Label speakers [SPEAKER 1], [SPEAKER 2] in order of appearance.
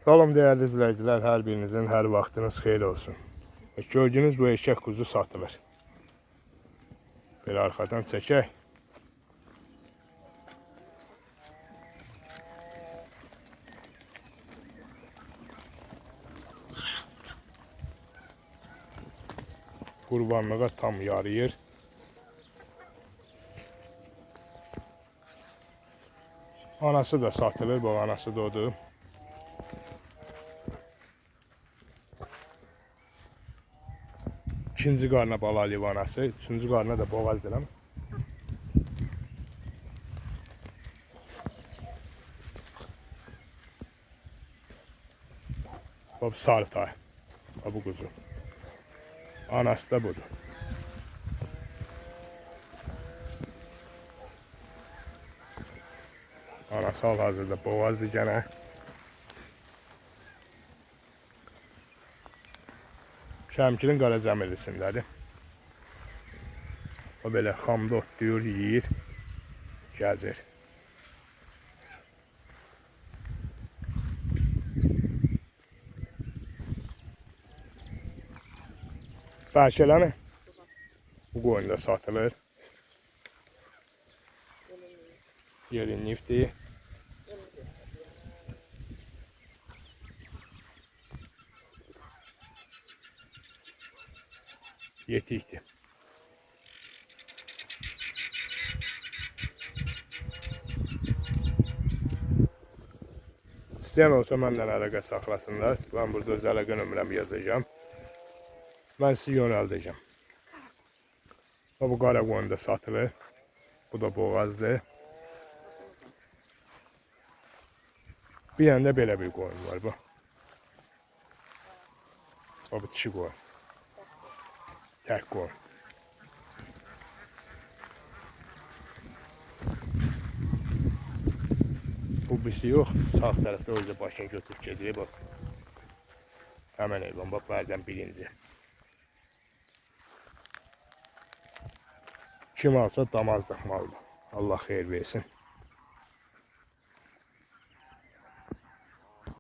[SPEAKER 1] Salam değerli izleyiciler, hər birinizin hər vaxtınız xeyir olsun. Gördüğünüz bu eşək kuzu satılır. Belə arxadan çəkək. Qurbanlığa tam yarayır. Anası da satılır, bu anası doğdu. İkinci qarna bala livanası, üçüncü qarna da boğaz deyiləm. Bu sarı tay, bu kuzu. Anası da budur. Anası hal-hazırda boğazdır gene. Şəmkilin Qaracəmirlisindədir. O belə xamda otlayır, yeyir, gəzir. Bərkələmi? Bu qoyun da satılır. Yerinlikdir. Yetikdir. İsteyen olsa məndən əlaqə saxlasınlar. Ben burada öz əlaqə nömrəmi yazacağım. Ben sizi yönəldəcəm. Bu qara qoyun da satılır. Bu da boğazdır. Bir yanda belə bir qoyun var bu. Bu dişi qoyun. Tək qoyun. Bu birisi yox. Sağ tərəfdə o yüzden başını götürüb gedir. Bak. Həmən heyvan. Bak bərdən birinci. Kim alsa damazlıq maldır. Allah xeyir versin.